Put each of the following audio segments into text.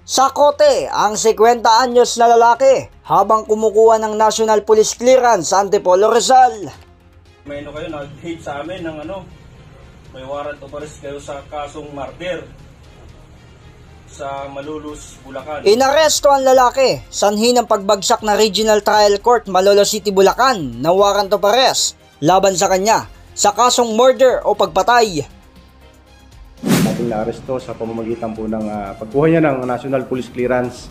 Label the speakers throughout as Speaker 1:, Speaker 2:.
Speaker 1: Sa kote ang 50 anyos na lalaki habang kumukuha ng National Police Clearance sa Antipolo, Rizal.
Speaker 2: May kayo nag-hate sa amin ng may warrant of arrest kayo sa kasong murder sa Malolos, Bulacan.
Speaker 1: Inaresto ang lalaki sanhi ng pagbagsak na Regional Trial Court Malolos City, Bulacan ng warrant of arrest laban sa kanya sa kasong murder o pagpatay.
Speaker 3: Ating na-aresto sa pamamagitan po ng pagkuha niya ng National Police Clearance.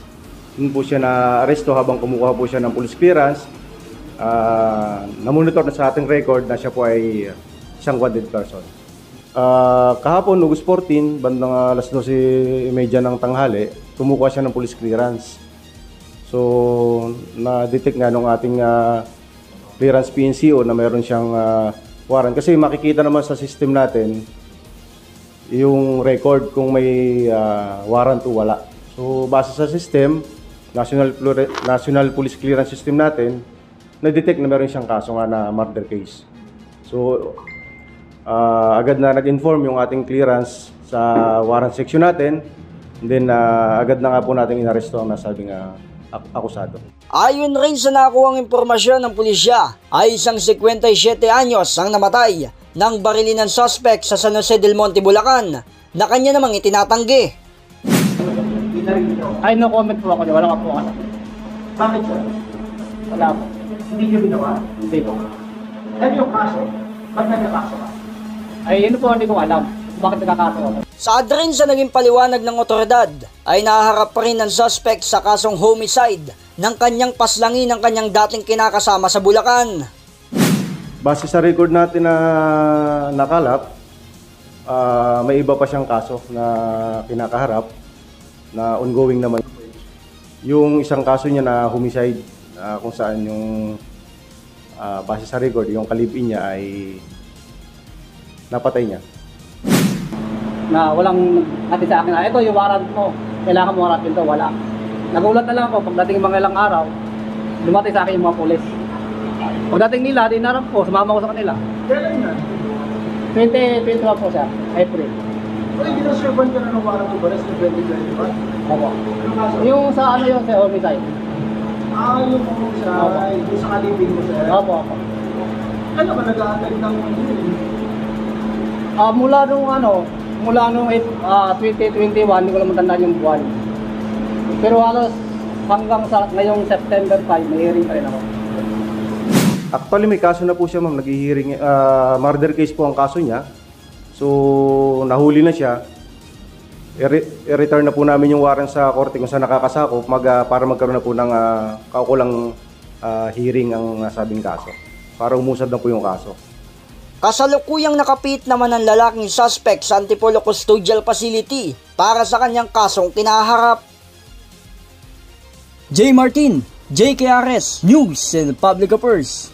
Speaker 3: Yun po siya na-aresto habang kumukuha po siya ng police clearance. Na-monitor na sa ating record na siya po ay isang wanted person. Kahapon, August 14, bandang alas 12:30 ng tanghali, kumukuha siya ng police clearance. So, na-detect nga nung ating clearance PNCO na mayroon siyang warrant. Kasi makikita naman sa system natin yung record kung may warrant o wala. So, base sa system, National Police Clearance System natin, na-detect na meron siyang kaso nga na murder case. So, agad na nag-inform yung ating clearance sa warrant section natin. And then, agad na nga po natin inaresto ang nasabing akusado.
Speaker 1: Ayon rin sa nakuhang impormasyon ng pulisya, ay isang 57 anyos ang namatay ng barilin ng suspect sa San Jose del Monte, Bulacan, na kanya namang itinatanggi.
Speaker 4: Ay, no comment po ako. Wala ka po ako.
Speaker 5: Bakit sir?
Speaker 4: Wala po.
Speaker 5: Hindi nyo ginawa?
Speaker 4: Hindi po.
Speaker 5: Ano yung kaso? Ba't nagkakaso ka?
Speaker 4: Ay, yun po, hindi ko alam. Bakit nagkakaso ako?
Speaker 1: Saad rin sa naging paliwanag ng otoridad, ay nahaharap pa rin ng suspect sa kasong homicide ng kanyang paslangi ng kanyang dating kinakasama sa Bulacan.
Speaker 3: Base sa record natin na nakalap, may iba pa siyang kaso na kinakaharap na ongoing naman. Yung isang kaso niya na homicide, kung saan yung base sa record, yung kalibin niya ay napatay niya.
Speaker 4: Na walang hati sa akin na, ito yung warrant mo. Kailangan mo harapin ito. Wala. Nagulat na lang ako pagdating mga ilang araw, dumating sa akin yung mga pulis. Pagdating nila, dinarap ko, sumama ko sa kanila.
Speaker 5: Kailan na?
Speaker 4: 2021 po siya, April.
Speaker 5: Wala, ginaservan ka na ng warrant of arrest ng 2021?
Speaker 4: Opo.
Speaker 5: Anong kaso?
Speaker 4: Yung sa ano yung sa homicide.
Speaker 5: Yung homicide, yung sa kalibin mo sir?
Speaker 4: Opo, opo.
Speaker 5: Ano ba nag-a-attend ng
Speaker 4: Mula nung 2021, hindi ko lang matandaan yung buwan. Pero halos hanggang sa ngayong September 5, may hearing pa rin ako.
Speaker 3: Actually, may kaso na po siya, ma'am. Nag-hearing, murder case po ang kaso niya. So, nahuli na siya. I-return na po namin yung warrant sa korte kung saan nakakasakop para magkaroon na po ng kaukulang hearing ang nasabing kaso. Para umusad na po yung kaso.
Speaker 1: Kasalukuyang nakapit naman ang lalaking suspect sa Antipolo Custodial Facility para sa kanyang kasong kinaharap. J. Martin, JKRS News and Public Affairs.